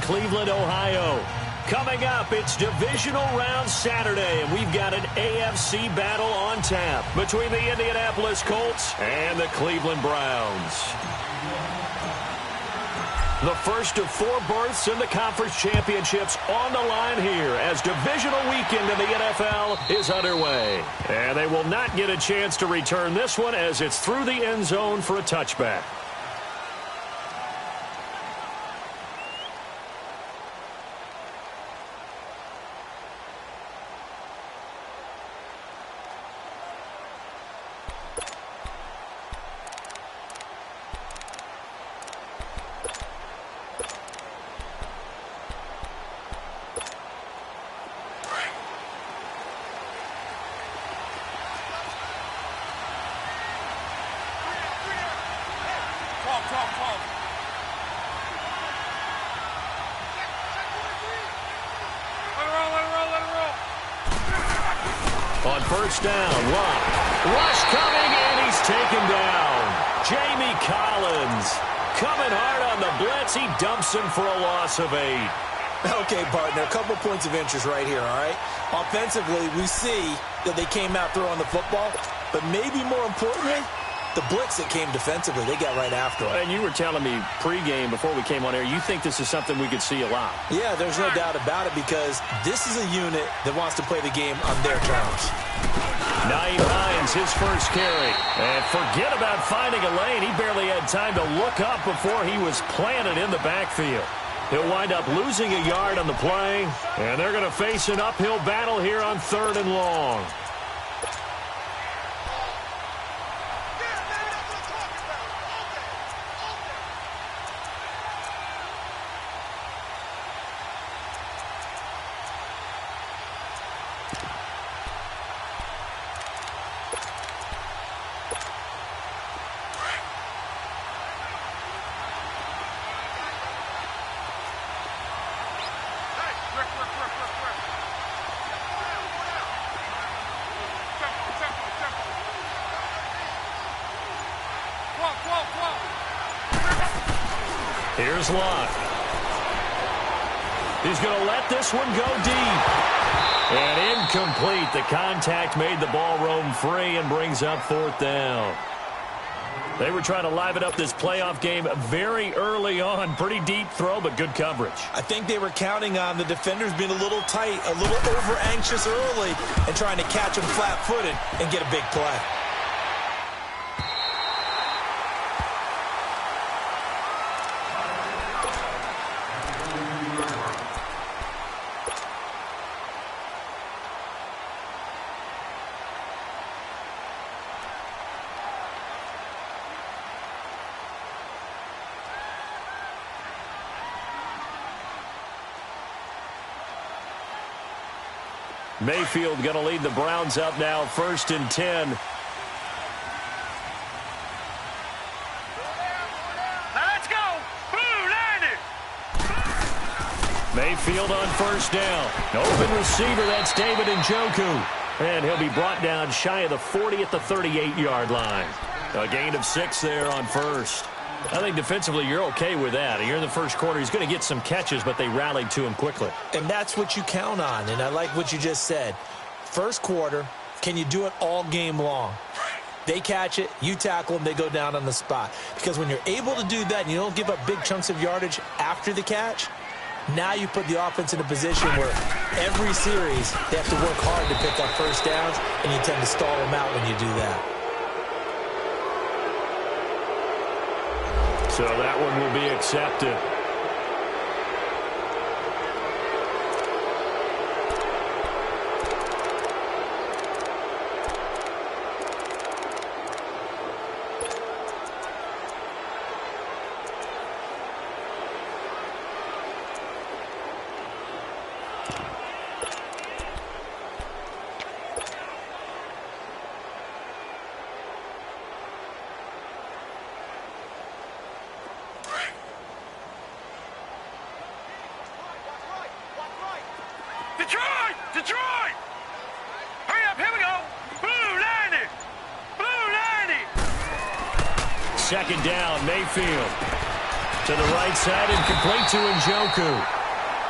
Cleveland, Ohio. Coming up, it's divisional round Saturday, and we've got an AFC battle on tap between the Indianapolis Colts and the Cleveland Browns. The first of 4 berths in the conference championships on the line here as divisional weekend in the NFL is underway. And they will not get a chance to return this one as it's through the end zone for a touchback. On first down, Locke. Rush coming, and he's taken down. Jamie Collins coming hard on the blitz. He dumps him for a loss of 8. Okay, partner, a couple points of interest right here, all right? Offensively, we see that they came out throwing the football, but maybe more importantly, the blitz that came defensively, they got right after it. And you were telling me pregame before we came on air, you think this is something we could see a lot. Yeah, there's no doubt about it because this is a unit that wants to play the game on their terms. Nyheim Hines, his first carry. And forget about finding a lane. He barely had time to look up before he was planted in the backfield. He'll wind up losing a yard on the play, and they're going to face an uphill battle here on 3rd and long. Here's Locke. He's going to let this one go deep. And incomplete. The contact made the ball roam free and brings up 4th down. They were trying to liven up this playoff game very early on. Pretty deep throw, but good coverage. I think they were counting on the defenders being a little tight, a little over-anxious early, and trying to catch them flat-footed and get a big play. Mayfield going to lead the Browns up now, 1st and 10. Let's go! Mayfield on first down. Open receiver, that's David Njoku. And he'll be brought down shy of the 40 at the 38-yard line. A gain of 6 there on first. I think defensively you're okay with that. Here in the first quarter, he's going to get some catches, but they rallied to him quickly. And that's what you count on, and I like what you just said. First quarter, can you do it all game long? They catch it, you tackle them, they go down on the spot. Because when you're able to do that and you don't give up big chunks of yardage after the catch, now you put the offense in a position where every series they have to work hard to pick up first downs, and you tend to stall them out when you do that. So that one will be accepted. Detroit! Hurry up, here we go! Blue 90! Blue 90! Second down, Mayfield. To the right side and complete to Njoku.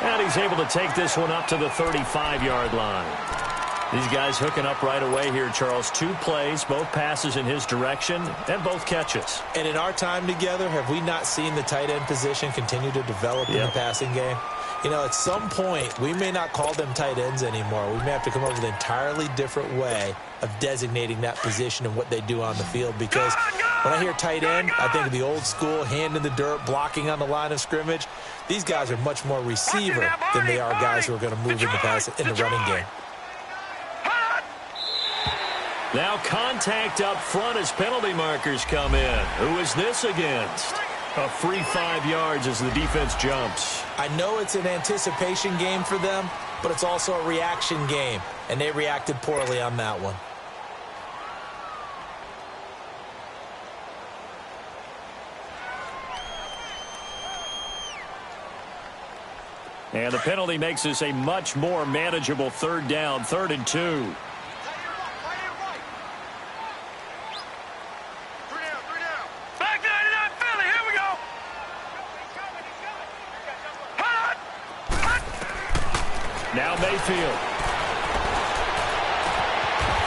And he's able to take this one up to the 35-yard line. These guys hooking up right away here, Charles. 2 plays, both passes in his direction, and both catches. And in our time together, have we not seen the tight end position continue to develop in the passing game? You know, at some point, we may not call them tight ends anymore. We may have to come up with an entirely different way of designating that position and what they do on the field. Because when I hear tight end, I think of the old school, hand in the dirt, blocking on the line of scrimmage. These guys are much more receiver than they are guys who are going to move in the running game. Now contact up front as penalty markers come in. Who is this against? A free 5 yards as the defense jumps. I know it's an anticipation game for them, but it's also a reaction game, and they reacted poorly on that one. And the penalty makes this a much more manageable 3rd down, 3rd and 2. Now Mayfield.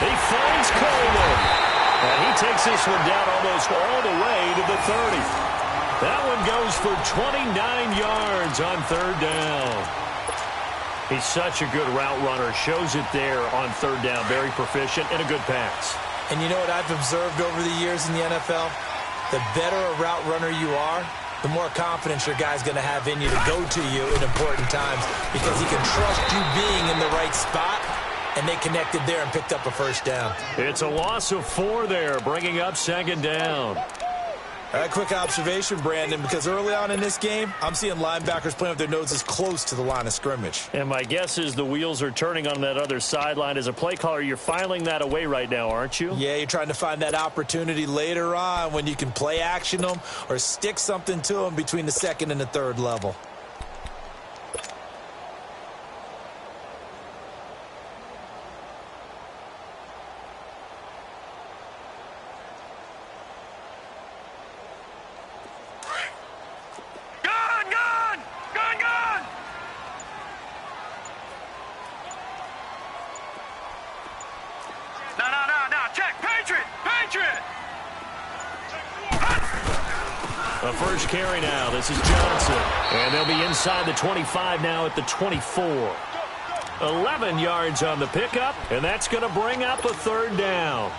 He finds Coleman. And he takes this one down almost all the way to the 30. That one goes for 29 yards on 3rd down. He's such a good route runner. Shows it there on 3rd down. Very proficient and a good pass. And you know what I've observed over the years in the NFL? The better a route runner you are, the more confidence your guy's going to have in you to go to you in important times because he can trust you being in the right spot, and they connected there and picked up a 1st down. It's a loss of 4 there, bringing up 2nd down. A quick observation, Brandon, because early on in this game, I'm seeing linebackers playing with their noses close to the line of scrimmage. And my guess is the wheels are turning on that other sideline. As a play caller, you're filing that away right now, aren't you? Yeah, you're trying to find that opportunity later on when you can play action them or stick something to them between the 2nd and the 3rd level. A first carry now. This is Johnson. And they'll be inside the 25 now at the 24. 11 yards on the pickup, and that's going to bring up a 3rd down.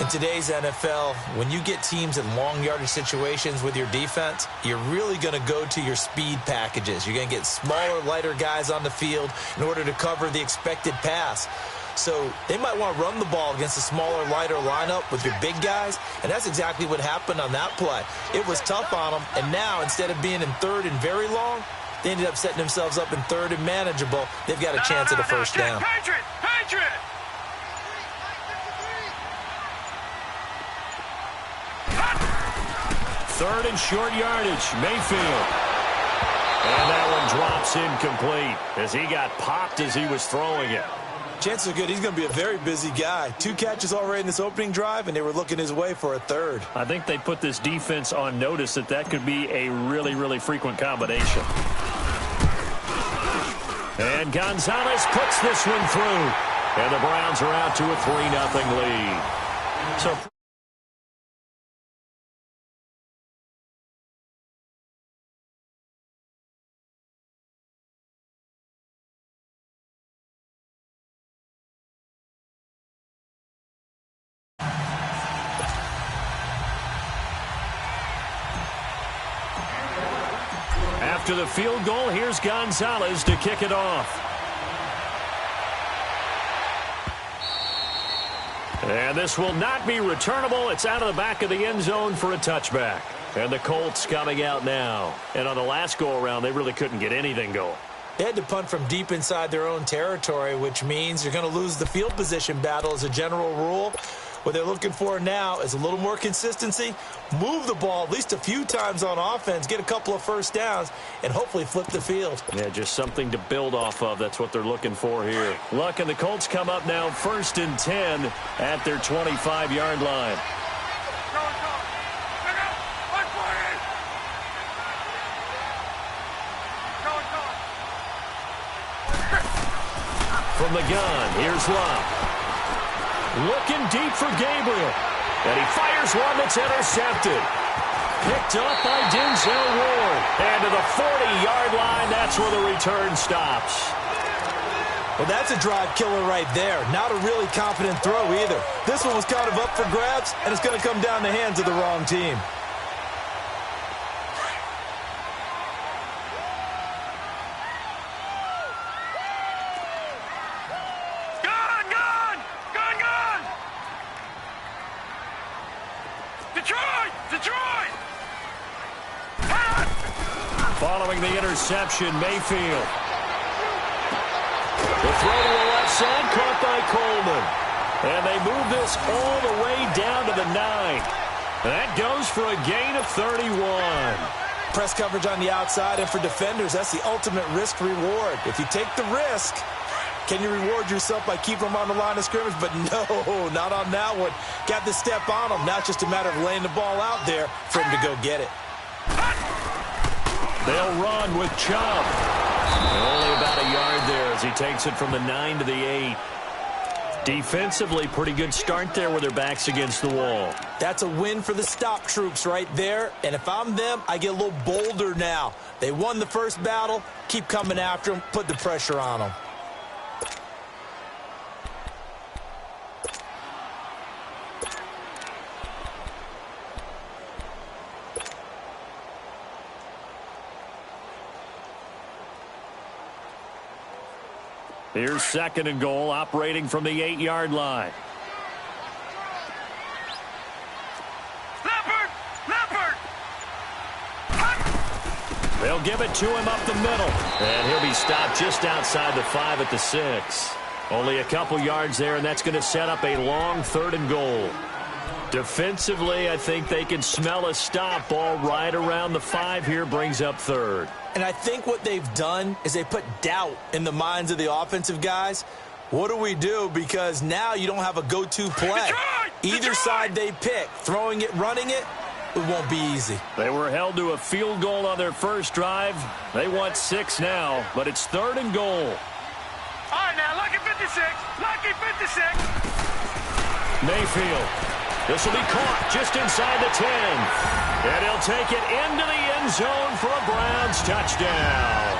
In today's NFL, when you get teams in long yardage situations with your defense, you're really going to go to your speed packages. You're going to get smaller, lighter guys on the field in order to cover the expected pass. So they might want to run the ball against a smaller, lighter lineup with your big guys, and that's exactly what happened on that play. It was tough on them, and now instead of being in 3rd and very long, they ended up setting themselves up in 3rd and manageable. They've got a chance at a 1st down. Patriot! 3rd and short yardage, Mayfield. And that one drops incomplete as he got popped as he was throwing it. Chances are good he's going to be a very busy guy. 2 catches already in this opening drive, and they were looking his way for a 3rd. I think they put this defense on notice that could be a really, really frequent combination. And Gonzalez puts this one through. And the Browns are out to a 3-0 lead. So after the field goal, here's Gonzalez to kick it off. And this will not be returnable. It's out of the back of the end zone for a touchback. And the Colts coming out now. And on the last go-around, they really couldn't get anything going. They had to punt from deep inside their own territory, which means you're going to lose the field position battle as a general rule. What they're looking for now is a little more consistency, move the ball at least a few times on offense, get a couple of 1st downs, and hopefully flip the field. Yeah, just something to build off of. That's what they're looking for here. Luck and the Colts come up now 1st and 10 at their 25-yard line. from the gun. Here's Love. Looking deep for Gabriel. And he fires one that's intercepted. Picked up by Denzel Ward. And to the 40-yard line, that's where the return stops. Well, that's a drive killer right there. Not a really confident throw either. This one was kind of up for grabs, and it's going to come down the hands of the wrong team. Following the interception, Mayfield. The throw to the left side, caught by Coleman. And they move this all the way down to the 9. That goes for a gain of 31. Press coverage on the outside, and for defenders, that's the ultimate risk-reward. If you take the risk, can you reward yourself by keeping them on the line of scrimmage? But no, not on that one. Got the step on them. Now it's just a matter of laying the ball out there for him to go get it. They'll run with Chubb. Only about a yard there as he takes it from the 9 to the 8. Defensively, pretty good start there with their backs against the wall. That's a win for the stop troops right there. And if I'm them, I get a little bolder now. They won the first battle. Keep coming after them. Put the pressure on them. Here's 2nd and goal, operating from the 8-yard line. Leopard! They'll give it to him up the middle. And he'll be stopped just outside the 5 at the 6. Only a couple yards there, and that's going to set up a long 3rd and goal. Defensively, I think they can smell a stop. Ball right around the 5 here, brings up 3rd. And I think what they've done is they put doubt in the minds of the offensive guys. What do we do? Because now you don't have a go-to play. Either side they pick, throwing it, running it, it won't be easy. They were held to a field goal on their first drive. They want 6 now, but it's 3rd and goal. All right, now, lucky 56. Lucky 56. Mayfield. This will be caught just inside the 10. And he'll take it into the end zone for a Browns touchdown.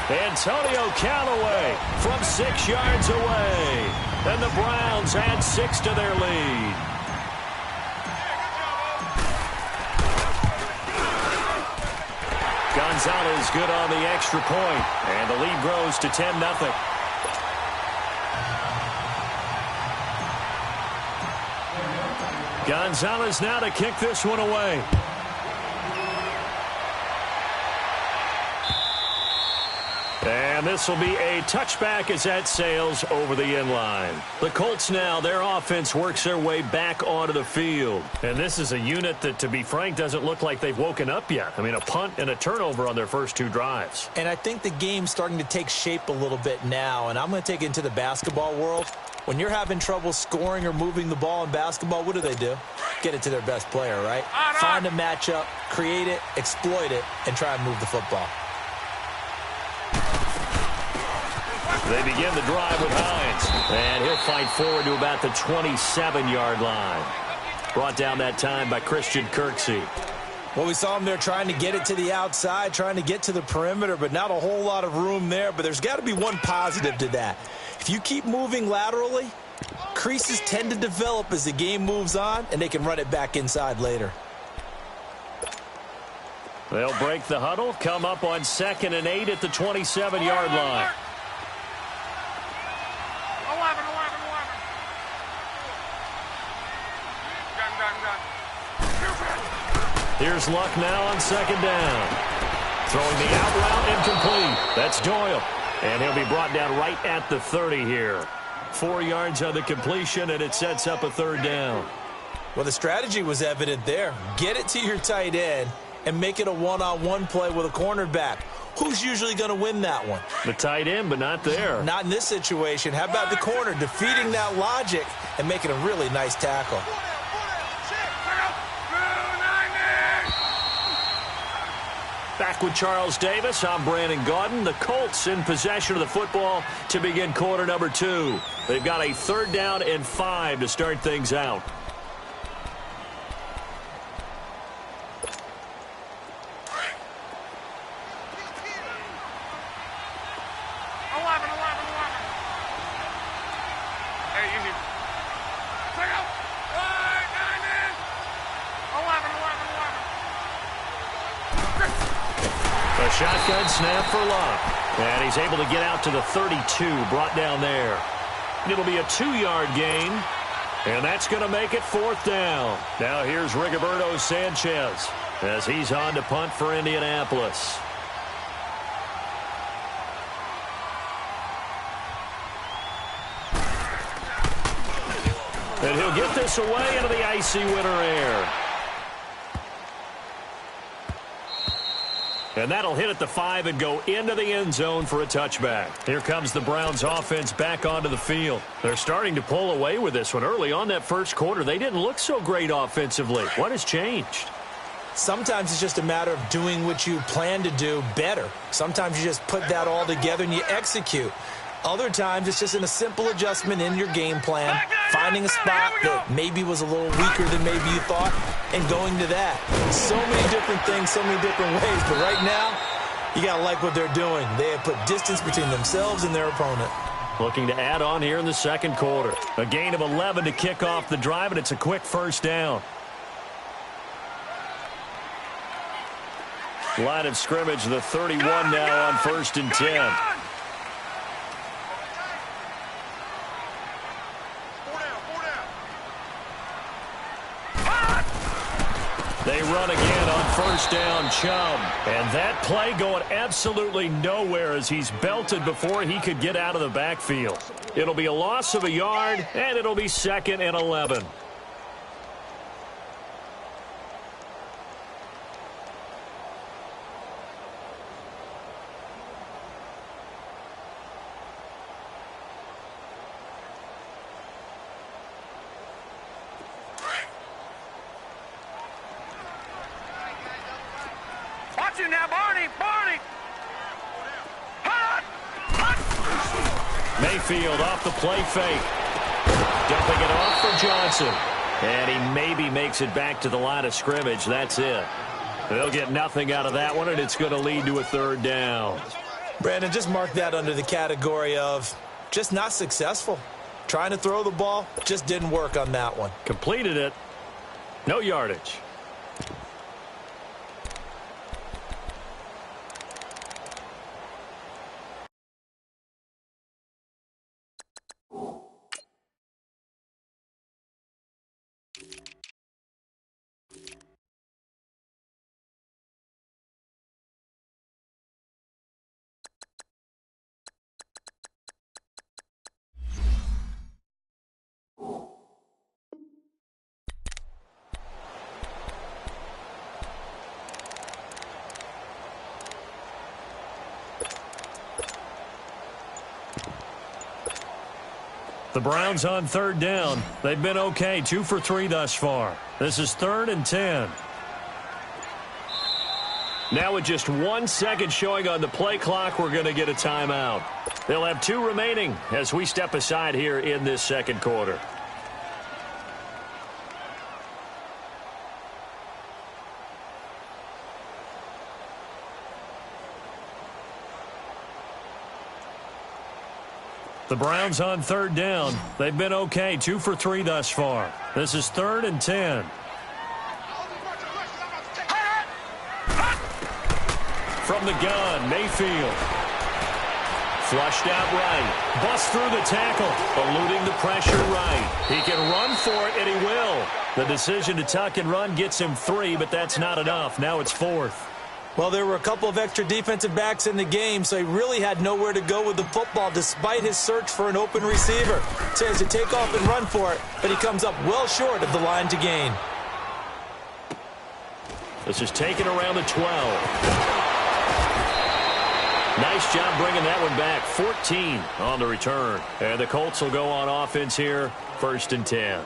Antonio Callaway from 6 yards away. And the Browns add 6 to their lead. Gonzalez good on the extra point. And the lead grows to 10-0. Gonzalez now to kick this one away. And this will be a touchback as that sails over the end line. The Colts now, their offense works their way back onto the field. And this is a unit that, to be frank, doesn't look like they've woken up yet. I mean, a punt and a turnover on their first 2 drives. And I think the game's starting to take shape a little bit now. And I'm going to take it into the basketball world. When you're having trouble scoring or moving the ball in basketball, what do? Get it to their best player, right? Find a matchup, create it, exploit it, and try and move the football. They begin the drive with Hines. And he'll fight forward to about the 27-yard line. Brought down that time by Christian Kirksey. Well, we saw him there trying to get it to the outside, trying to get to the perimeter, but not a whole lot of room there. But there's got to be one positive to that. If you keep moving laterally, creases tend to develop as the game moves on, and they can run it back inside later. They'll break the huddle, come up on 2nd and 8 at the 27-yard line. 11. Here's Luck now on 2nd down. Throwing the out route incomplete. That's Doyle. And he'll be brought down right at the 30 here. 4 yards on the completion, and it sets up a 3rd down. Well, the strategy was evident there. Get it to your tight end and make it a one-on-one play with a cornerback. Who's usually going to win that one? The tight end, but not there. Not in this situation. How about the corner defeating that logic and making a really nice tackle? Back Back with Charles Davis, I'm Brandon Gaudin. The Colts in possession of the football to begin quarter number 2. They've got a 3rd down and 5 to start things out. A shotgun snap for Luck. And he's able to get out to the 32, brought down there. It'll be a 2-yard gain. And that's going to make it 4th down. Now here's Rigoberto Sanchez as he's on to punt for Indianapolis. And he'll get this away into the icy winter air. And that'll hit at the 5 and go into the end zone for a touchback. Here comes the Browns offense back onto the field. They're starting to pull away with this one. Early on that first quarter, they didn't look so great offensively. What has changed? Sometimes it's just a matter of doing what you plan to do better. Sometimes you just put that all together and you execute. Other times it's just in a simple adjustment in your game plan, finding a spot that maybe was a little weaker than maybe you thought, and going to that. So many different things, so many different ways, but right now, you got to like what they're doing. They have put distance between themselves and their opponent. Looking to add on here in the second quarter. A gain of 11 to kick off the drive, and it's a quick 1st down. Line of scrimmage, the 31 now on 1st and 10. They run again on 1st down, Chubb. And that play going absolutely nowhere as he's belted before he could get out of the backfield. It'll be a loss of a yard, and it'll be 2nd and 11. You now, Barney! Mayfield off the play fake. Dumping it off for Johnson. And he maybe makes it back to the line of scrimmage. That's it. They'll get nothing out of that one, and it's going to lead to a 3rd down. Brandon, just mark that under the category of just not successful. Trying to throw the ball, just didn't work on that one. Completed it. No yardage. The Browns on 3rd down. They've been okay, 2 for 3 thus far. This is 3rd and 10. Now with just 1 second showing on the play clock, we're going to get a timeout. They'll have 2 remaining as we step aside here in this second quarter. The Browns on 3rd down. They've been okay, 2 for 3 thus far. This is 3rd and 10. From the gun, Mayfield. Flushed out right. Busts through the tackle. Eluding the pressure right. He can run for it, and he will. The decision to tuck and run gets him 3, but that's not enough. Now it's 4th. Well, there were a couple of extra defensive backs in the game, so he really had nowhere to go with the football despite his search for an open receiver. So he has to take off and run for it, but he comes up well short of the line to gain. This is taken around the 12. Nice job bringing that one back. 14 on the return. And the Colts will go on offense here, 1st and 10.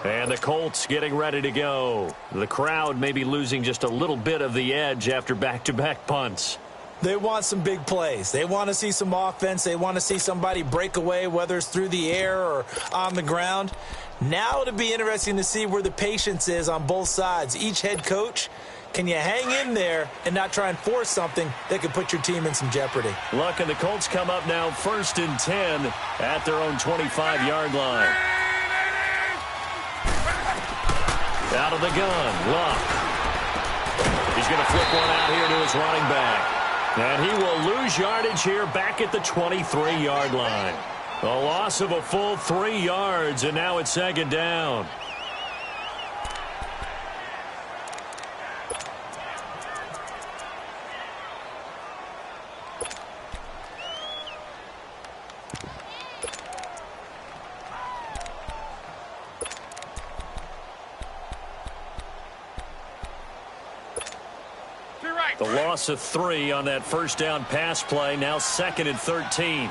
And the Colts getting ready to go. The crowd may be losing just a little bit of the edge after back-to-back punts. They want some big plays. They want to see some offense. They want to see somebody break away, whether it's through the air or on the ground. Now it'll be interesting to see where the patience is on both sides. Each head coach, can you hang in there and not try and force something that could put your team in some jeopardy? Luck, and the Colts come up now 1st and 10 at their own 25-yard line. Out of the gun, Luck. He's going to flip one out here to his running back. And he will lose yardage here back at the 23-yard line. A loss of a full 3 yards, and now it's 2nd down. The loss of 3 on that first down pass play. Now 2nd and 13.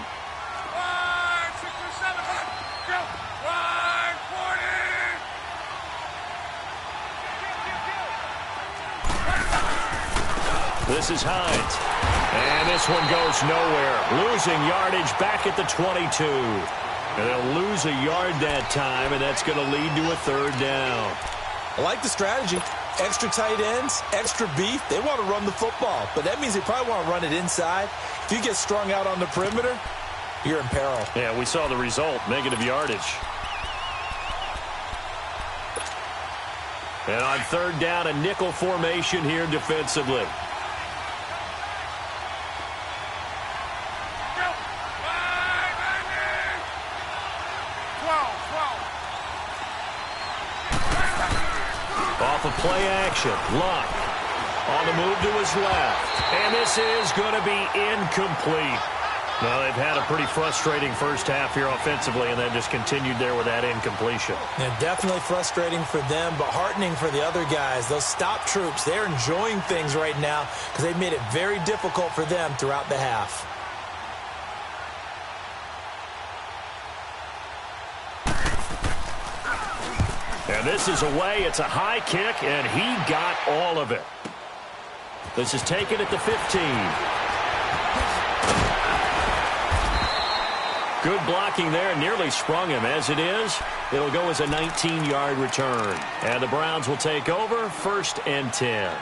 This is Hines. And this one goes nowhere. Losing yardage back at the 22. And they'll lose a yard that time, and that's going to lead to a 3rd down. I like the strategy. Extra tight ends, extra beef. They want to run the football, but that means they probably want to run it inside. If you get strung out on the perimeter, you're in peril. Yeah, we saw the result, negative yardage. And on 3rd down, a nickel formation here defensively. Off of play action, Luck on the move to his left. And this is going to be incomplete. Now, they've had a pretty frustrating first half here offensively, and then just continued there with that incompletion. Yeah, definitely frustrating for them, but heartening for the other guys. Those stop troops, they're enjoying things right now because they've made it very difficult for them throughout the half. And this is away. It's a high kick, and he got all of it. This is taken at the 15. Good blocking there. Nearly sprung him. As it is, it'll go as a 19-yard return. And the Browns will take over 1st and 10.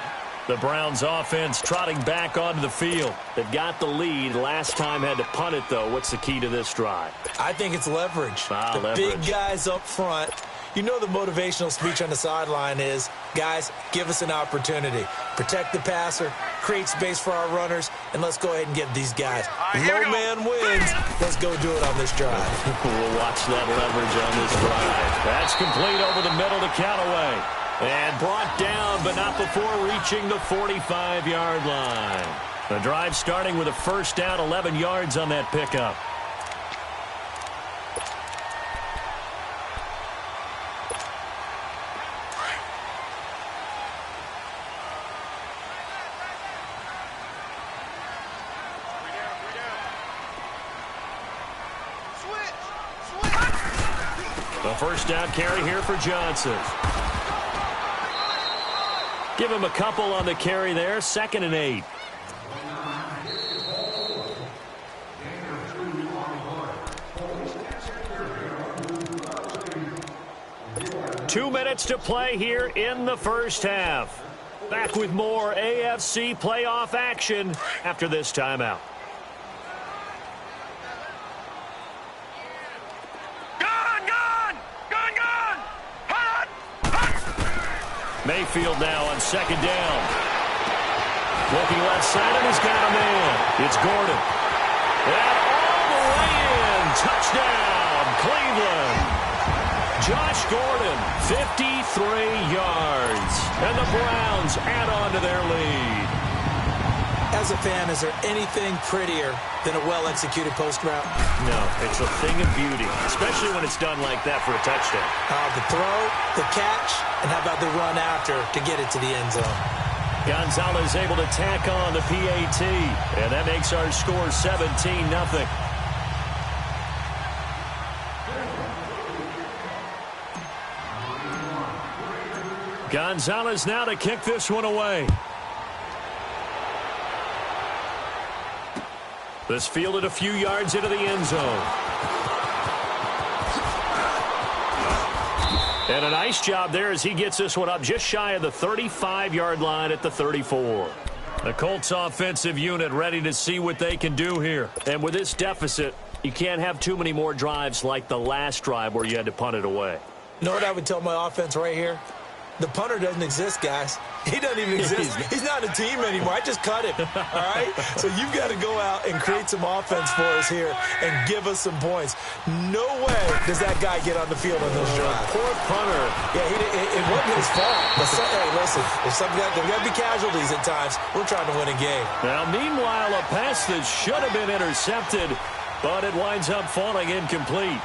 The Browns offense trotting back onto the field. They've got the lead. Last time had to punt it, though. What's the key to this drive? I think it's leverage. The leverage. Big guys up front. You know the motivational speech on the sideline is, guys, give us an opportunity. Protect the passer, create space for our runners, and let's go ahead and get these guys. Low man wins. Let's go do it on this drive. We'll watch that leverage on this drive. That's complete over the middle to Callaway. And brought down, but not before reaching the 45-yard line. The drive starting with a 1st down, 11 yards on that pickup. The 1st down carry here for Johnson. Give him a couple on the carry there. 2nd and 8. Two minutes to play here in the first half. Back with more AFC playoff action after this timeout. Mayfield now on 2nd down. Looking left side, and he's got a man. It's Gordon. And all the way in. Touchdown, Cleveland. Josh Gordon, 53 yards. And the Browns add on to their lead. As a fan, is there anything prettier than a well-executed post route? No, it's a thing of beauty, especially when it's done like that for a touchdown. The throw, the catch, and how about the run after to get it to the end zone? Gonzalez able to tack on the PAT, and that makes our score 17-0. Gonzalez now to kick this one away. This fielded a few yards into the end zone. And a nice job there as he gets this one up just shy of the 35-yard line at the 34. The Colts offensive unit ready to see what they can do here. And with this deficit, you can't have too many more drives like the last drive where you had to punt it away. You know what I would tell my offense right here? The punter doesn't exist, guys. He doesn't even exist. He's not a team anymore. I just cut him, all right? So you've got to go out and create some offense for us here and give us some points. No way does that guy get on the field on this drive. Poor punter. Yeah, it wasn't his fault. Hey, listen, there's got to be casualties at times. We're trying to win a game. Now, meanwhile, a pass that should have been intercepted, but it winds up falling incomplete.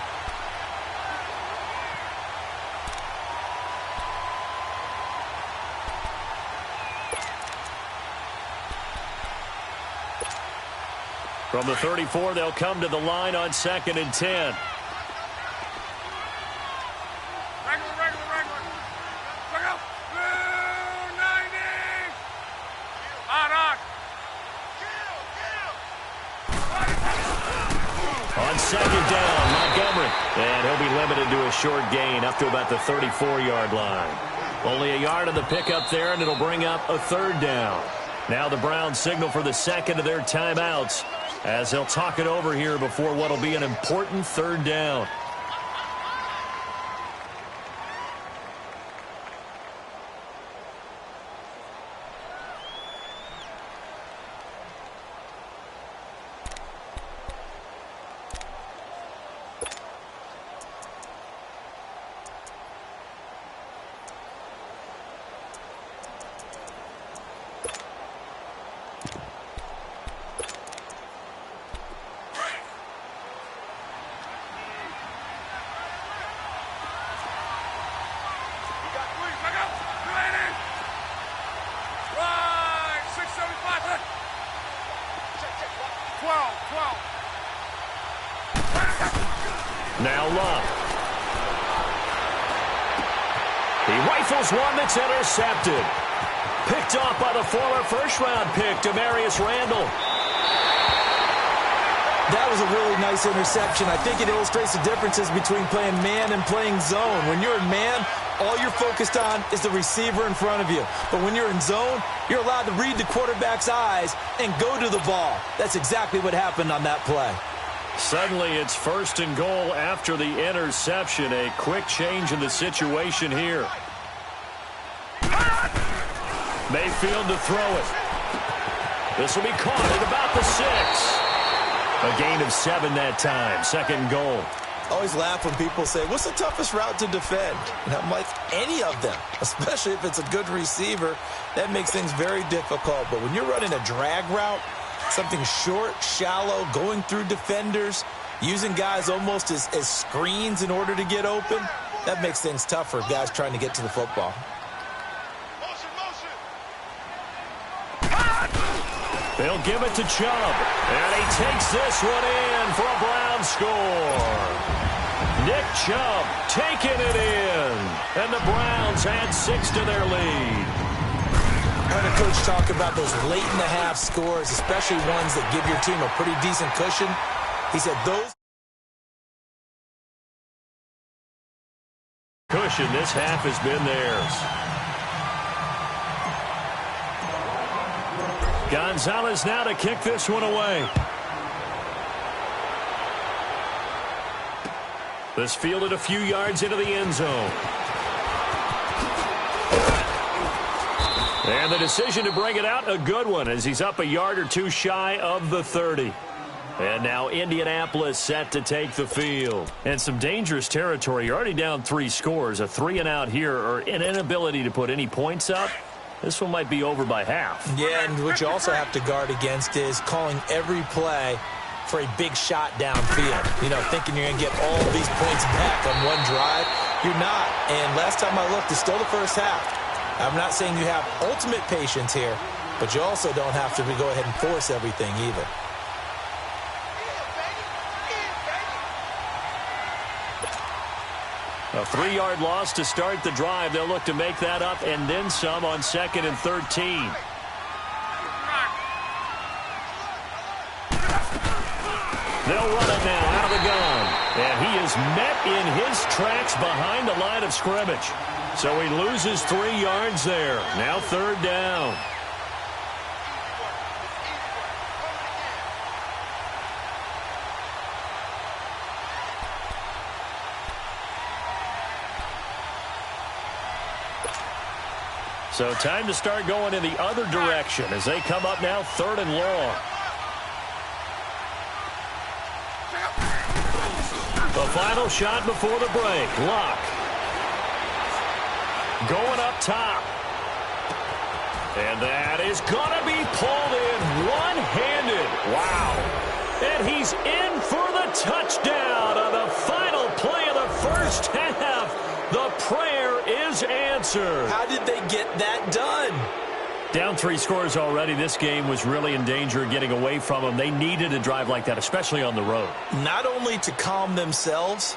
From the 34, they'll come to the line on 2nd and 10. Regular. Look out. 90. On. On 2nd down, Montgomery. And he'll be limited to a short gain up to about the 34-yard line. Only a yard on the pickup there, and it'll bring up a 3rd down. Now the Browns signal for the second of their timeouts as they'll talk it over here before what will be an important 3rd down. Now Love. He rifles one that's intercepted. Picked off by the former first-round pick, Demarius Randall. That was a really nice interception. I think it illustrates the differences between playing man and playing zone. When you're in man, all you're focused on is the receiver in front of you. But when you're in zone, you're allowed to read the quarterback's eyes and go to the ball. That's exactly what happened on that play. Suddenly it's 1st and goal after the interception. A quick change in the situation here. Mayfield to throw it. This will be caught at about the 6. A gain of 7 that time. 2nd goal. I always laugh when people say, what's the toughest route to defend? And I'm like, any of them, especially if it's a good receiver. That makes things very difficult. But when you're running a drag route, something short, shallow, going through defenders, using guys almost as screens in order to get open, that makes things tough for guys trying to get to the football. They'll give it to Chubb. And he takes this one in for a Brown score. Nick Chubb taking it in. And the Browns add 6 to their lead. I heard a coach talk about those late-in-the-half scores, especially ones that give your team a pretty decent cushion. He said those cushion, this half has been theirs. Gonzalez now to kick this one away. This fielded a few yards into the end zone. And the decision to bring it out, a good one, as he's up a yard or two shy of the 30. And now Indianapolis set to take the field. And some dangerous territory. You're already down 3 scores. A 3-and-out here, or an inability to put any points up. This one might be over by half. Yeah, and what you also have to guard against is calling every play for a big shot downfield. You know, thinking you're going to get all these points back on one drive. You're not. And last time I looked, it's still the first half. I'm not saying you have ultimate patience here, but you also don't have to go ahead and force everything either. A 3-yard loss to start the drive. They'll look to make that up and then some on 2nd and 13. They'll run it now out of the gun. And he is met in his tracks behind the line of scrimmage. So he loses 3 yards there. Now 3rd down. So time to start going in the other direction as they come up now 3rd and long. The final shot before the break. Luck. Going up top. And that is going to be pulled in one-handed. Wow. And he's in for the touchdown on the final play of the first half. The prayer is answered. How did they get that done? Down 3 scores already. This game was really in danger of getting away from them. They needed a drive like that, especially on the road. Not only to calm themselves,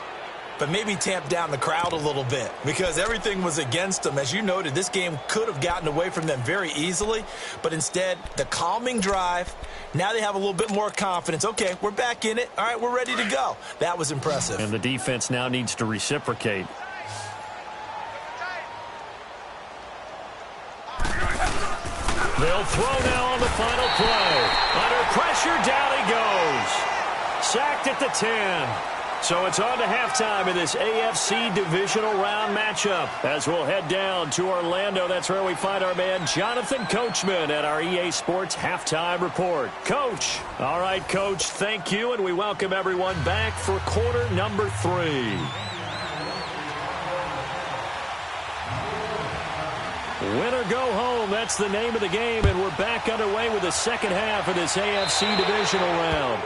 but maybe tamp down the crowd a little bit because everything was against them. As you noted, this game could have gotten away from them very easily, but instead, the calming drive, now they have a little bit more confidence. Okay, we're back in it. All right, we're ready to go. That was impressive. And the defense now needs to reciprocate. They'll throw now on the final play. Under pressure, down he goes. Sacked at the 10. So it's on to halftime in this AFC divisional round matchup. As we'll head down to Orlando, that's where we find our man Jonathan Coachman at our EA Sports Halftime Report. Coach. All right, Coach, thank you, and we welcome everyone back for quarter number 3. Win or go home, that's the name of the game, and we're back underway with the second half of this AFC divisional round.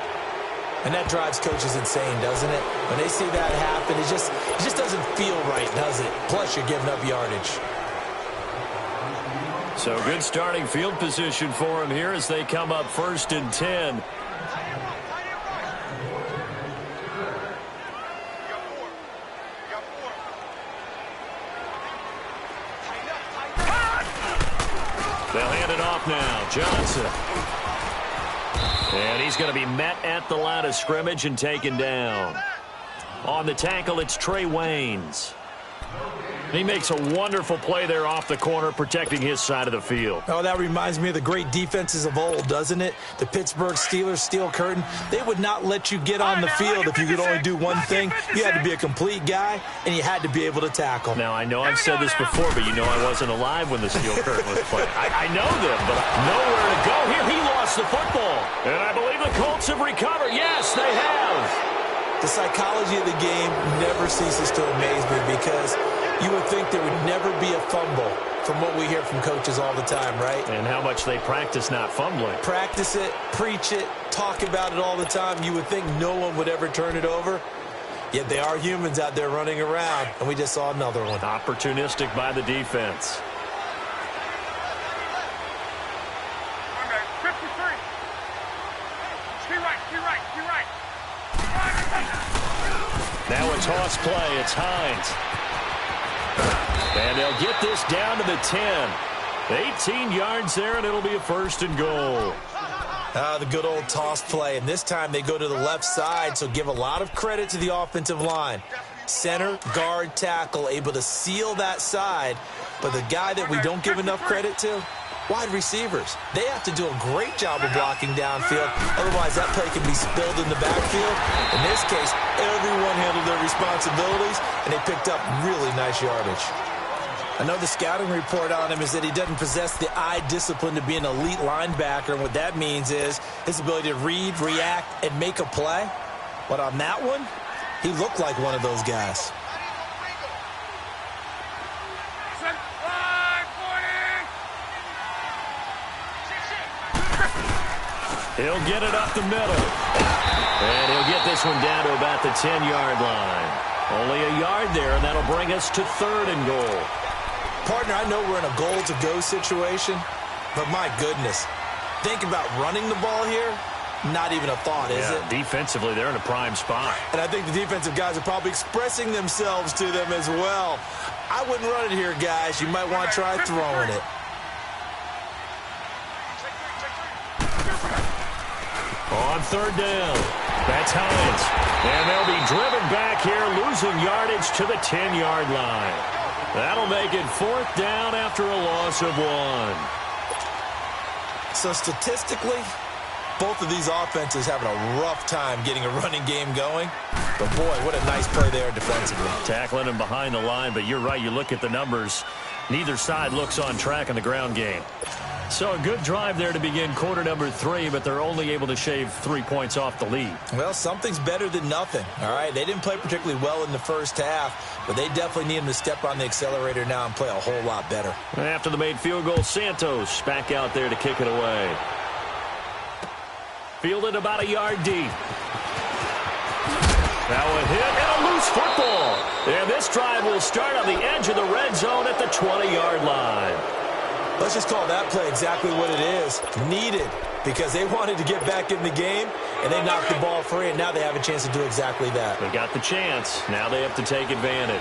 And that drives coaches insane, doesn't it? When they see that happen, it just doesn't feel right, does it? Plus, you're giving up yardage. So good starting field position for them here as they come up 1st and 10. They'll hand it off now. Johnson. And he's going to be met at the line of scrimmage and taken down. On the tackle, it's Trey Waynes. He makes a wonderful play there off the corner, protecting his side of the field. Oh, that reminds me of the great defenses of old, doesn't it? The Pittsburgh Steelers, steel curtain. They would not let you get on the field if you could only do one thing. You had to be a complete guy, and you had to be able to tackle. Now, I know I've said this before, but you know I wasn't alive when the steel curtain was played. I know them, but nowhere to go. Here, he lost the football. And I believe the Colts have recovered. Yes, they have. The psychology of the game never ceases to amaze me because you would think there would never be a fumble from what we hear from coaches all the time, right? And how much they practice not fumbling. Practice it, preach it, talk about it all the time. You would think no one would ever turn it over. Yet they are humans out there running around, and we just saw another one. Opportunistic by the defense. 53. Be right. Now a toss play. It's Hines. And they'll get this down to the 10. 18 yards there, and it'll be a 1st and goal. The good old toss play, and this time they go to the left side, so give a lot of credit to the offensive line. Center, guard, tackle, able to seal that side, but the guy that we don't give enough credit to, wide receivers. They have to do a great job of blocking downfield, otherwise that play can be spilled in the backfield. In this case, everyone handled their responsibilities, and they picked up really nice yardage. I know the scouting report on him is that he doesn't possess the eye discipline to be an elite linebacker, and what that means is his ability to read, react, and make a play. But on that one, he looked like one of those guys. He'll get it up the middle. And he'll get this one down to about the 10-yard line. Only a yard there, and that'll bring us to 3rd and goal. Partner, I know we're in a goal-to-go situation, but my goodness, think about running the ball here. Not even a thought, is it? Defensively, they're in a prime spot. And I think the defensive guys are probably expressing themselves to them as well. I wouldn't run it here, guys. You might want to try throwing it. On third down, that's Hines. And they'll be driven back here, losing yardage to the 10-yard line. That'll make it fourth down after a loss of 1. So statistically, both of these offenses having a rough time getting a running game going. But, boy, what a nice play there defensively. Tackling him behind the line, but you're right. You look at the numbers. Neither side looks on track in the ground game. So a good drive there to begin quarter number 3, but they're only able to shave 3 points off the lead. Well, something's better than nothing, all right? They didn't play particularly well in the first half, but they definitely need them to step on the accelerator now and play a whole lot better. After the made field goal, Santos back out there to kick it away. Fielded about a yard deep. Now a hit and a loose football. And this drive will start on the edge of the red zone at the 20-yard line. Let's just call that play exactly what it is. Needed, because they wanted to get back in the game, and they knocked the ball free, and now they have a chance to do exactly that. They got the chance. Now they have to take advantage.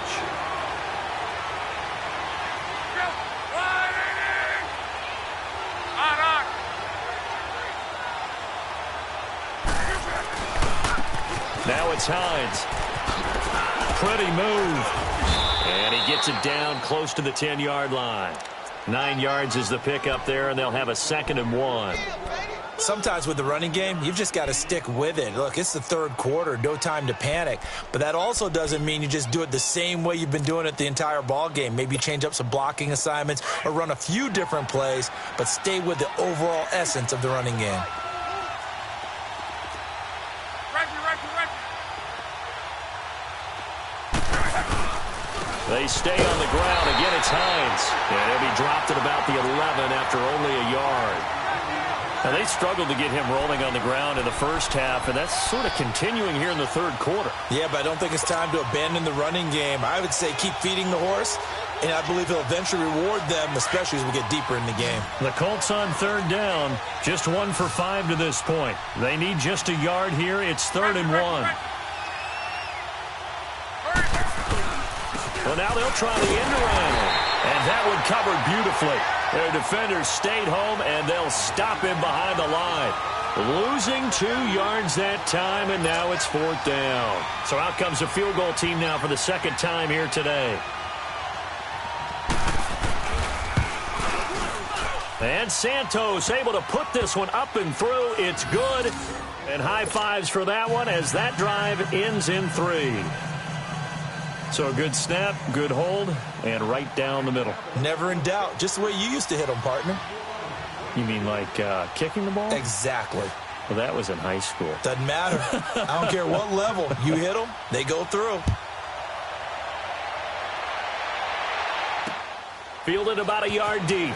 Now it's Hines. Pretty move. And he gets it down close to the 10-yard line. 9 yards is the pickup there, and they'll have a 2nd and 1. Sometimes with the running game, you've just got to stick with it. Look, it's the third quarter, no time to panic. But that also doesn't mean you just do it the same way you've been doing it the entire ball game. Maybe change up some blocking assignments or run a few different plays, but stay with the overall essence of the running game. They stay on the ground. Again, it's Hines. And he'll be dropped at about the 11 after only a yard. And they struggled to get him rolling on the ground in the first half, and that's sort of continuing here in the third quarter. Yeah, but I don't think it's time to abandon the running game. I would say keep feeding the horse, and I believe he'll eventually reward them, especially as we get deeper in the game. The Colts on third down, just 1 for 5 to this point. They need just a yard here. It's 3rd and 1. Well, now they'll try the end around. And that one covered beautifully. Their defenders stayed home, and they'll stop him behind the line. Losing 2 yards that time, and now it's 4th down. So out comes the field goal team now for the 2nd time here today. And Santos able to put this one up and through. It's good. And high fives for that one as that drive ends in 3. So a good snap, good hold, and right down the middle. Never in doubt. Just the way you used to hit them, partner. You mean like kicking the ball? Exactly. Well, that was in high school. Doesn't matter. I don't care what level. You hit them, they go through. Fielded about a yard deep.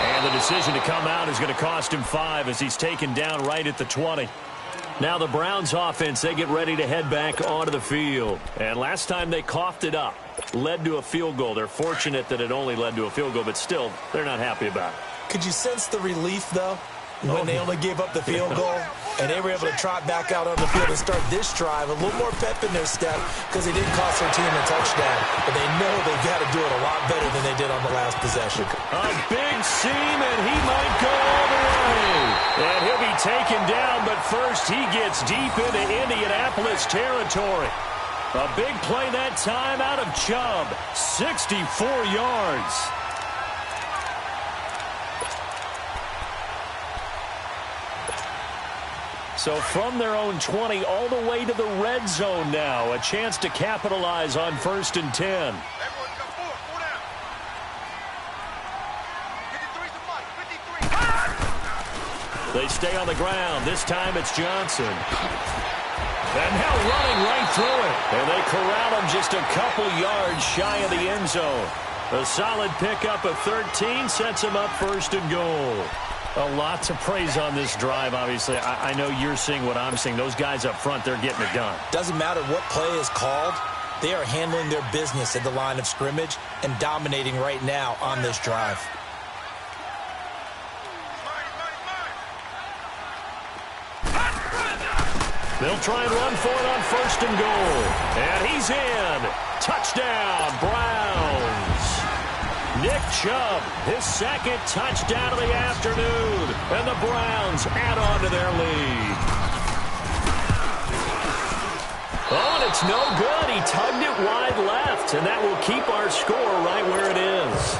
And the decision to come out is going to cost him 5 as he's taken down right at the 20. Now the Browns offense, they get ready to head back onto the field. And last time they coughed it up, led to a field goal. They're fortunate that it only led to a field goal, but still, they're not happy about it. Could you sense the relief, though, when they only gave up the field goal? And they were able to trot back out on the field and start this drive. A little more pep in their step because they didn't cost their team a touchdown. But they know they've got to do it a lot better than they did on the last possession. A big seam, and he might go all the way. And he'll be taken down, but first he gets deep into Indianapolis territory. A big play that time out of Chubb. 64 yards. So from their own 20 all the way to the red zone now. A chance to capitalize on 1st and 10. They stay on the ground. This time it's Johnson. And now running right through it. And they corral him just a couple yards shy of the end zone. A solid pickup of 13 sets him up 1st and goal. A lot to praise on this drive, obviously. I know you're seeing what I'm seeing. Those guys up front, they're getting it done. Doesn't matter what play is called. They are handling their business at the line of scrimmage and dominating right now on this drive. They'll try and run for it on 1st and goal. And he's in. Touchdown, Browns. Nick Chubb, his 2nd touchdown of the afternoon. And the Browns add on to their lead. Oh, and it's no good. He tugged it wide left, and that will keep our score right where it is.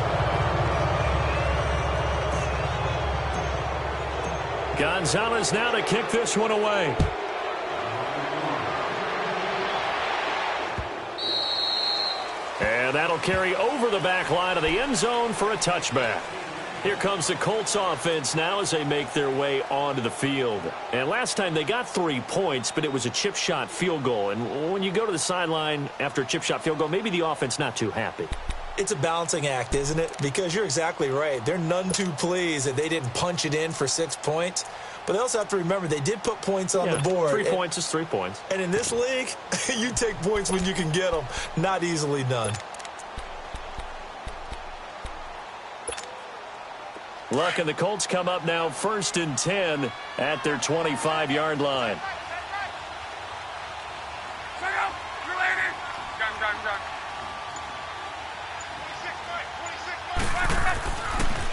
Gonzalez now to kick this one away. And that'll carry over the back line of the end zone for a touchback. Here comes the Colts offense now as they make their way onto the field. And last time they got 3 points, but it was a chip shot field goal. And when you go to the sideline after a chip shot field goal, maybe the offense not too happy. It's a balancing act, isn't it? Because you're exactly right. They're none too pleased that they didn't punch it in for 6 points. But they also have to remember they did put points on the board. 3 points is 3 points. And in this league, you take points when you can get them. Not easily done. Luck and the Colts come up now 1st and 10 at their 25-yard line.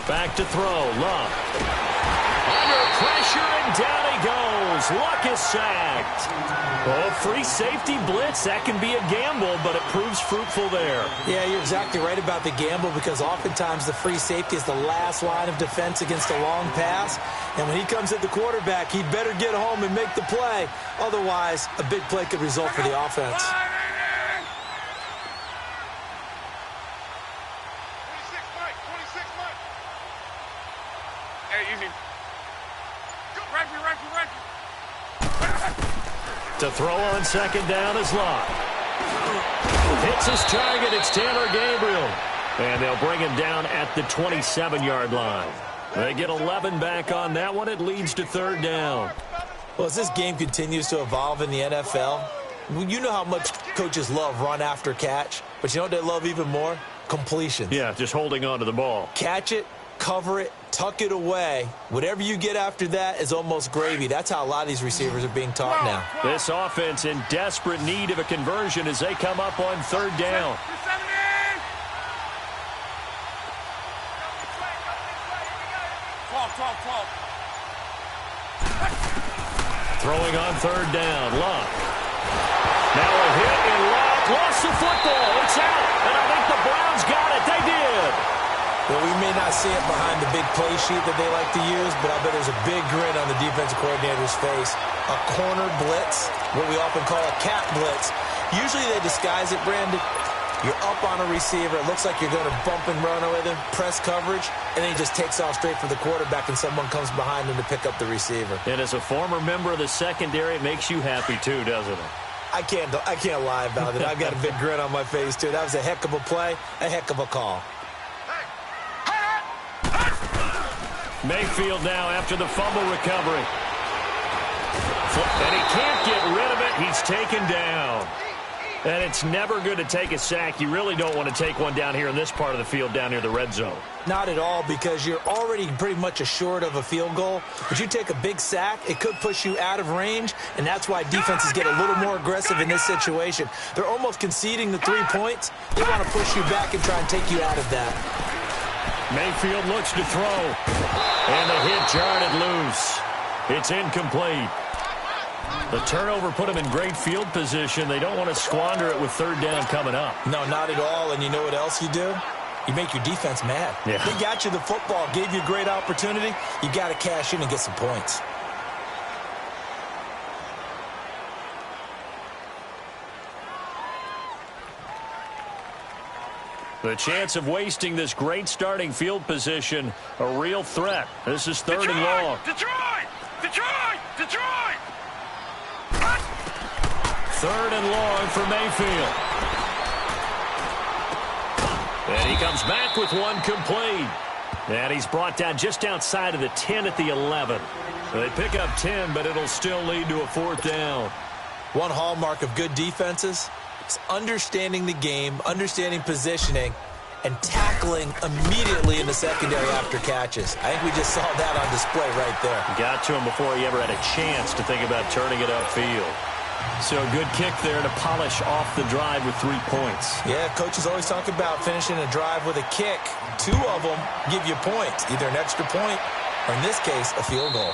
Back to throw. Luck. Under pressure, and down he goes. Luck is sacked. Oh, free safety blitz. That can be a gamble, but it proves fruitful there. Yeah, you're exactly right about the gamble because oftentimes the free safety is the last line of defense against a long pass. And when he comes at the quarterback, he'd better get home and make the play. Otherwise, a big play could result for the offense. To throw on 2nd down is Luck. Hits his target. It's Taylor Gabriel. And they'll bring him down at the 27-yard line. They get 11 back on that one. It leads to 3rd down. Well, as this game continues to evolve in the NFL, you know how much coaches love run after catch. But you know what they love even more? Completions. Yeah, just holding on to the ball. Catch it, cover it, tuck it away. Whatever you get after that is almost gravy. That's how a lot of these receivers are being taught now. This offense in desperate need of a conversion as they come up on 3rd down. Throwing on 3rd down, Luck. Now a hit, and Luck lost the football. It's out, and I think the Browns got it. They did. Well, we may not see it behind the big play sheet that they like to use, but I bet there's a big grin on the defensive coordinator's face. A corner blitz, what we often call a cat blitz. Usually they disguise it, Brandon. You're up on a receiver. It looks like you're going to bump and run with him, press coverage, and then he just takes off straight for the quarterback, and someone comes behind him to pick up the receiver. And as a former member of the secondary, it makes you happy too, doesn't it? I can't lie about it. I've got a big grin on my face, too. That was a heck of a play, a heck of a call. Mayfield now after the fumble recovery. And he can't get rid of it. He's taken down. And it's never good to take a sack. You really don't want to take one down here in this part of the field down near the red zone. Not at all, because you're already pretty much assured of a field goal. But you take a big sack, it could push you out of range, and that's why defenses get a little more aggressive in this situation. They're almost conceding the 3 points. They want to push you back and try and take you out of that. Mayfield looks to throw. And the hit jarred it loose. It's incomplete. The turnover put them in great field position. They don't want to squander it with 3rd down coming up. No, not at all. And you know what else you do? You make your defense mad. Yeah. They got you the football, gave you a great opportunity. You got to cash in and get some points. The chance of wasting this great starting field position, a real threat. This is 3rd and long. Detroit! 3rd and long for Mayfield. And he comes back with one complete. And he's brought down just outside of the 10 at the 11. They pick up 10, but it'll still lead to a 4th down. One hallmark of good defenses is understanding the game, understanding positioning, and tackling immediately in the secondary after catches. I think we just saw that on display right there. Got to him before he ever had a chance to think about turning it upfield. So good kick there to polish off the drive with 3 points. Yeah, coaches always talk about finishing a drive with a kick. 2 of them give you points, either an extra point or, in this case, a field goal.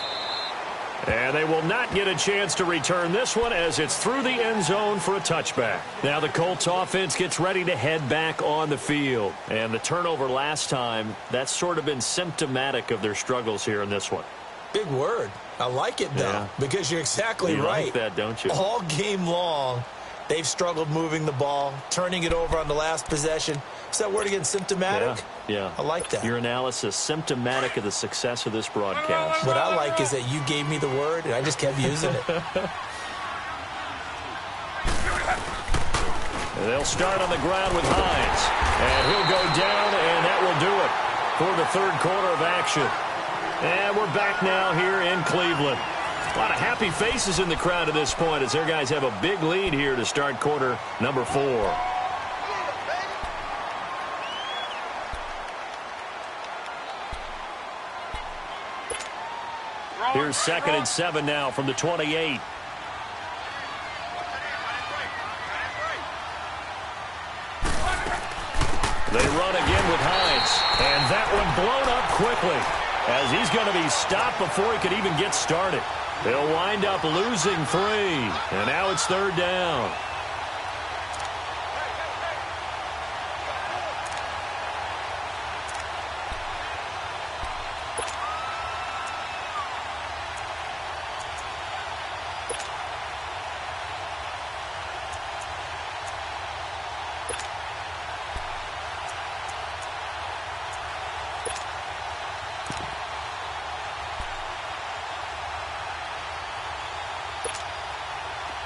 And they will not get a chance to return this one as it's through the end zone for a touchback. Now the Colts offense gets ready to head back on the field. And the turnover last time, that's sort of been symptomatic of their struggles here in this one. Big word. I like it, though, because you're exactly right. You like that, don't you? All game long, they've struggled moving the ball, turning it over on the last possession. Is that word again, symptomatic? Yeah. I like that. Your analysis, symptomatic of the success of this broadcast. What I like is that you gave me the word, and I just kept using it. They'll start on the ground with Hines. And he'll go down, and that will do it for the third quarter of action. And we're back now here in Cleveland. A lot of happy faces in the crowd at this point as their guys have a big lead here to start quarter number 4. Here's 2nd and 7 now from the 28. They run again with Hines. And that one blown up quickly as he's going to be stopped before he could even get started. They'll wind up losing 3. And now it's 3rd down.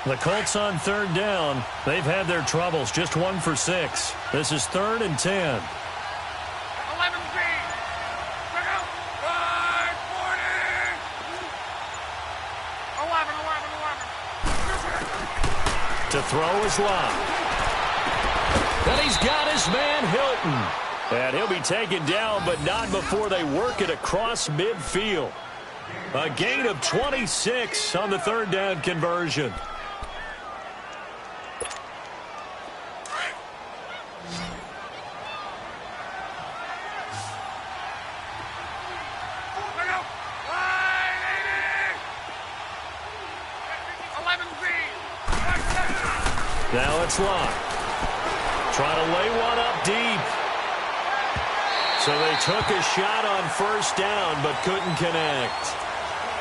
The Colts on 3rd down. They've had their troubles. Just 1 for 6. This is 3rd and 10. 11 feet. Look out. 540. 11. To throw is Locke. And he's got his man Hilton. And he'll be taken down, but not before they work it across midfield. A gain of 26 on the 3rd down conversion. Now it's Locke. Trying to lay one up deep. So they took a shot on 1st down, but couldn't connect.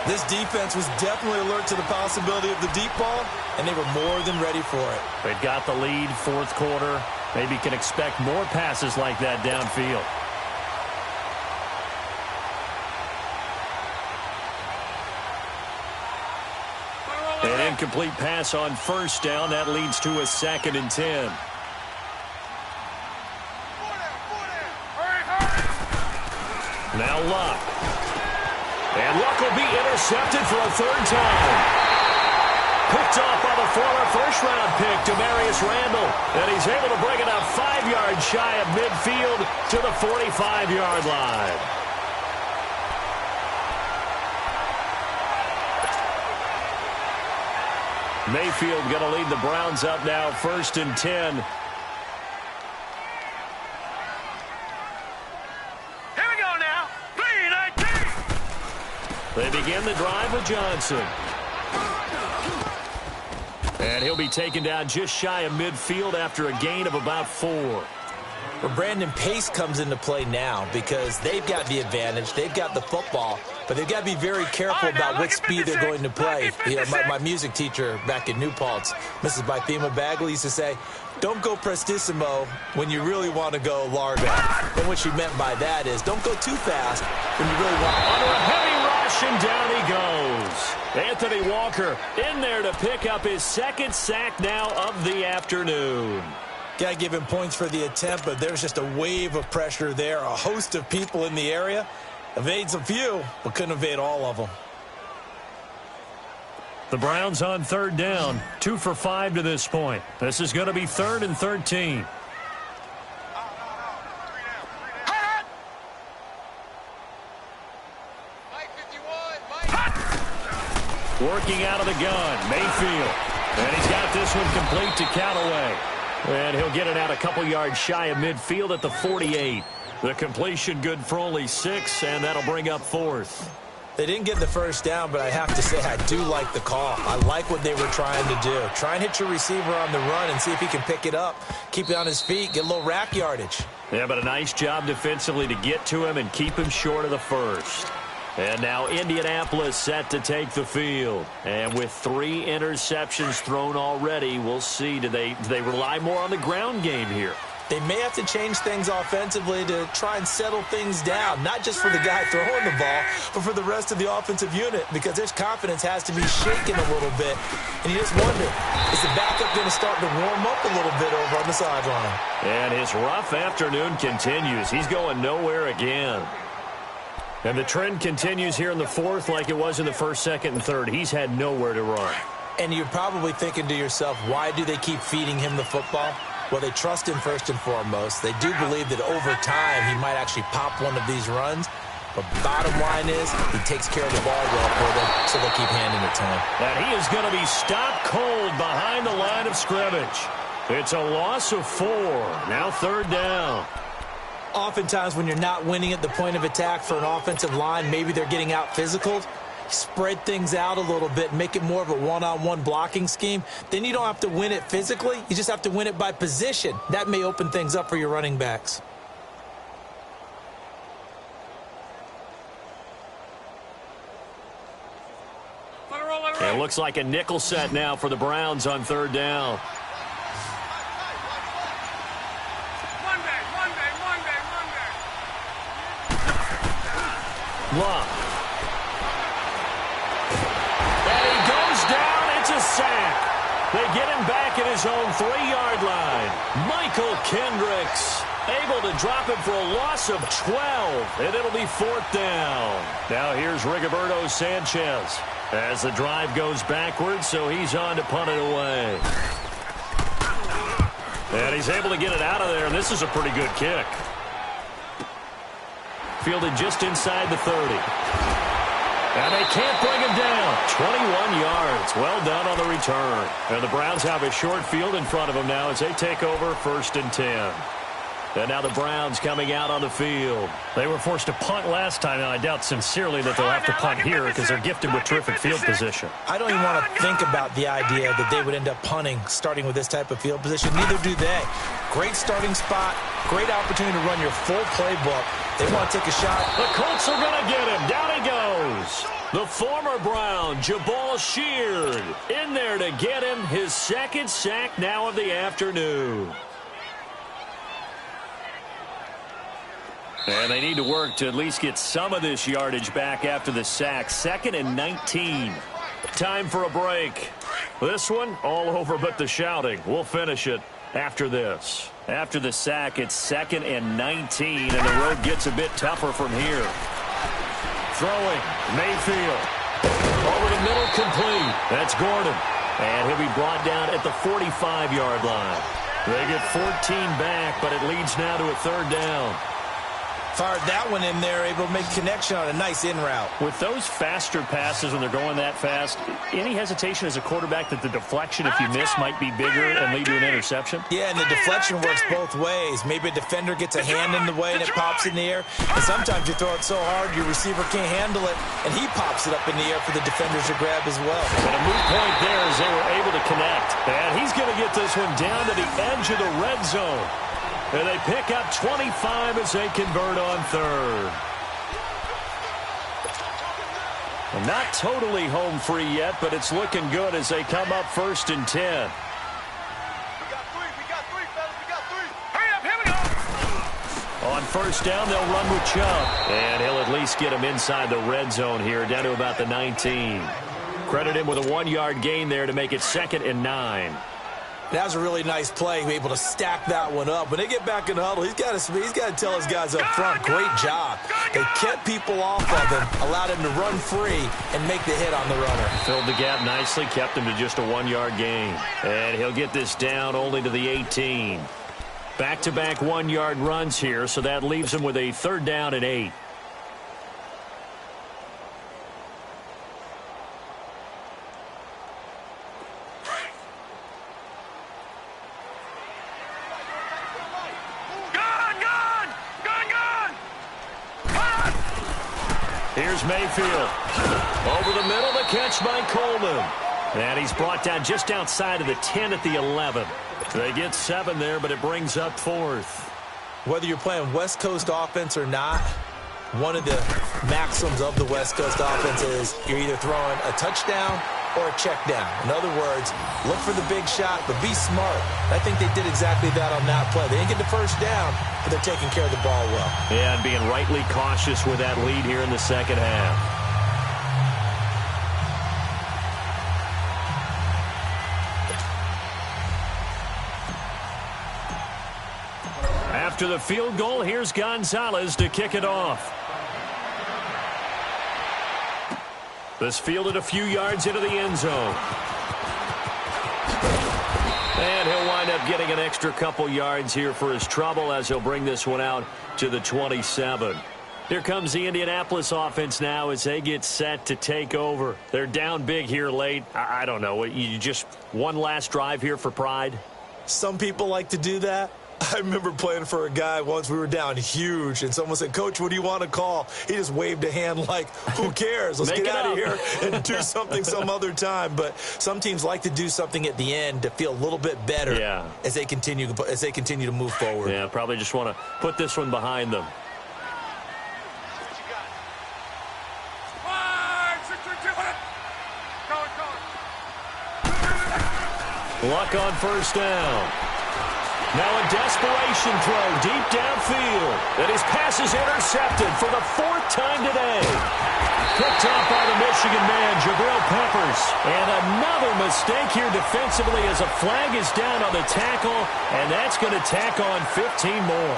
This defense was definitely alert to the possibility of the deep ball, and they were more than ready for it. They've got the lead, 4th quarter. Maybe can expect more passes like that downfield. An incomplete pass on 1st down. That leads to a 2nd and 10. Now Locke. And Locke will be intercepted for a 3rd time. Picked off by the former 1st-round pick, Demarius Randall. And he's able to bring it up 5 yards shy of midfield to the 45-yard line. Mayfield going to lead the Browns up now, 1st and 10. Here we go now. 3-19. They begin the drive with Johnson. And he'll be taken down just shy of midfield after a gain of about 4. Well, Brandon, pace comes into play now because they've got the advantage. They've got the football, but they've got to be very careful about what speed they're going to play. You know, my music teacher back in New Paltz, Mrs. Bythema Bagley, used to say, don't go prestissimo when you really want to go largo. And what she meant by that is don't go too fast when you really want to. Under a heavy rush, and down he goes. Anthony Walker in there to pick up his 2nd sack now of the afternoon. Got to give him points for the attempt, but there's just a wave of pressure there. A host of people in the area. Evades a few, but couldn't evade all of them. The Browns on 3rd down, 2 for 5 to this point. This is going to be 3rd and 13. Working out of the gun, Mayfield. And he's got this one complete to Callaway. And he'll get it out a couple yards shy of midfield at the 48. The completion good for only 6, and that'll bring up 4th. They didn't get the first down, but I have to say I do like the call. I like what they were trying to do. Try and hit your receiver on the run and see if he can pick it up, keep it on his feet, get a little rack yardage. Yeah, but a nice job defensively to get to him and keep him short of the first. And now Indianapolis set to take the field. And with 3 interceptions thrown already, we'll see. Do they rely more on the ground game here? They may have to change things offensively to try and settle things down, not just for the guy throwing the ball, but for the rest of the offensive unit, because his confidence has to be shaken a little bit. And you just wonder, is the backup going to start to warm up a little bit over on the sideline? And his rough afternoon continues. He's going nowhere again. And the trend continues here in the 4th like it was in the 1st, 2nd, and 3rd. He's had nowhere to run. And you're probably thinking to yourself, why do they keep feeding him the football? Well, they trust him first and foremost. They do believe that over time he might actually pop one of these runs. But bottom line is he takes care of the ball well for them, so they'll keep handing it to him. And he is going to be stopped cold behind the line of scrimmage. It's a loss of 4. Now 3rd down. Oftentimes when you're not winning at the point of attack for an offensive line, maybe they're getting out physical. Spread things out a little bit, make it more of a one-on-one blocking scheme. Then you don't have to win it physically. You just have to win it by position. That may open things up for your running backs. It looks like a nickel set now for the Browns on 3rd down. Love. And he goes down. It's a sack. They get him back at his own 3-yard line. Michael Kendricks able to drop it for a loss of 12. And it'll be 4th down. Now here's Rigoberto Sanchez as the drive goes backwards, so he's on to punt it away. And he's able to get it out of there, and this is a pretty good kick. Fielded just inside the 30. And they can't bring him down. 21 yards. Well done on the return. And the Browns have a short field in front of them now as they take over 1st and 10. And now the Browns coming out on the field. They were forced to punt last time, and I doubt sincerely that they'll have to punt here because they're gifted with terrific field position. I don't even want to think about the idea that they would end up punting starting with this type of field position. Neither do they. Great starting spot. Great opportunity to run your full playbook. They want to take a shot. The Colts are going to get him. Down he goes. The former Brown, Jabal Sheard, in there to get him his 2nd sack now of the afternoon. And they need to work to at least get some of this yardage back after the sack. 2nd and 19. Time for a break. This one, all over but the shouting. We'll finish it after this. After the sack, it's 2nd and 19, and the road gets a bit tougher from here. Throwing, Mayfield. Over the middle, complete. That's Gordon. And he'll be brought down at the 45-yard line. They get 14 back, but it leads now to a 3rd down. Fired that one in there, able to make connection on a nice in route. With those faster passes when they're going that fast, any hesitation as a quarterback that the deflection, if you miss, might be bigger and lead to an interception? Yeah, and the deflection works both ways. Maybe a defender gets a hand in the way and it pops in the air. And sometimes you throw it so hard your receiver can't handle it, and he pops it up in the air for the defenders to grab as well. And a moot point there as they were able to connect. And he's going to get this one down to the edge of the red zone. And they pick up 25 as they convert on 3rd. And not totally home free yet, but it's looking good as they come up 1st and 10. We got 3, fellas, we got 3. Hurry up, here we go. On 1st down, they'll run with Chubb. And he'll at least get him inside the red zone here, down to about the 19. Credit him with a 1-yard gain there to make it 2nd and 9. That was a really nice play, able to stack that one up. When they get back in the huddle, he's got to tell his guys up front, great job. They kept people off of him, allowed him to run free and make the hit on the runner. Filled the gap nicely, kept him to just a 1-yard gain. And he'll get this down only to the 18. Back-to-back 1-yard runs here, so that leaves him with a 3rd down and 8. is Mayfield. Over the middle, the catch by Coleman. And he's brought down just outside of the 10 at the 11. They get 7 there, but it brings up 4th. Whether you're playing West Coast offense or not, one of the maxims of the West Coast offense is you're either throwing a touchdown or a check down. In other words, look for the big shot, but be smart. I think they did exactly that on that play. They didn't get the first down, but they're taking care of the ball well. Yeah, and being rightly cautious with that lead here in the second half. After the field goal, here's Gonzalez to kick it off. This fielded a few yards into the end zone. And he'll wind up getting an extra couple yards here for his trouble as he'll bring this one out to the 27. Here comes the Indianapolis offense now as they get set to take over. They're down big here late. I don't know. You just one last drive here for pride? Some people like to do that. I remember playing for a guy once. We were down huge, and someone said, "Coach, what do you want to call?" He just waved a hand like, who cares? Let's get out of here and do something some other time. But some teams like to do something at the end to feel a little bit better as they continue to move forward. Yeah, probably just want to put this one behind them. Luck on first down. Now a desperation throw deep downfield. And his pass is intercepted for the 4th time today. Picked off by the Michigan man, Jabril Peppers. And another mistake here defensively as a flag is down on the tackle. And that's going to tack on 15 more.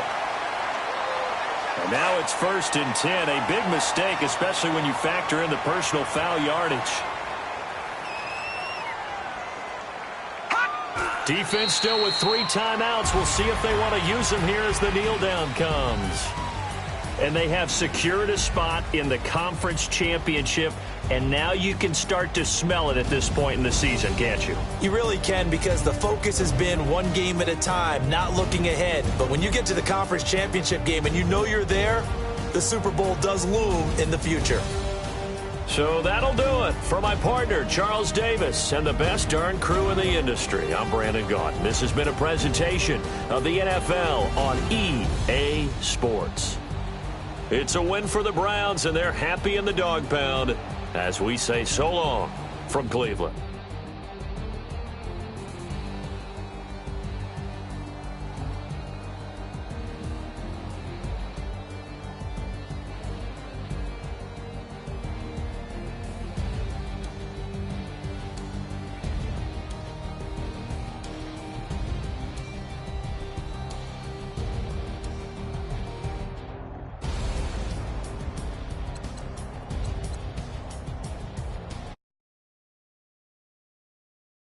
And now it's 1st and 10. A big mistake, especially when you factor in the personal foul yardage. Defense still with 3 timeouts. We'll see if they want to use them here as the kneel down comes. And they have secured a spot in the conference championship. And now you can start to smell it at this point in the season, can't you? You really can, because the focus has been one game at a time, not looking ahead. But when you get to the conference championship game and you know you're there, the Super Bowl does loom in the future. So that'll do it. For my partner, Charles Davis, and the best darn crew in the industry, I'm Brandon Gaudin. This has been a presentation of the NFL on EA Sports. It's a win for the Browns, and they're happy in the dog pound as we say so long from Cleveland.